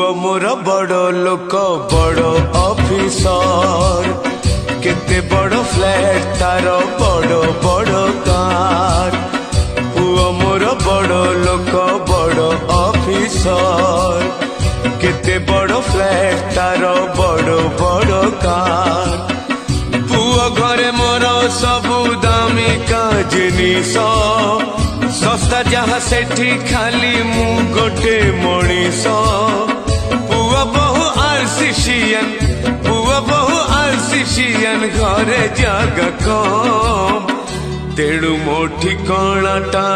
पुओ मोर बड़ लोक बड़ ऑफिसर केते बड़ फ्लैट तार बड़ बड़ कार पुओ मोर बड़ लोक बड़ ऑफिसर केते बड़ फ्लैट तार बड़ बड़ कार पुओ घरे मोर सबु दामिका जिनिस सस्ता जहाँ सेठी खाली मु गोटे मनीष पुआ बहु आरसीसियन पुआ बहु आरसीसियन घरे जगह कम तेणु मो ठिकानाटा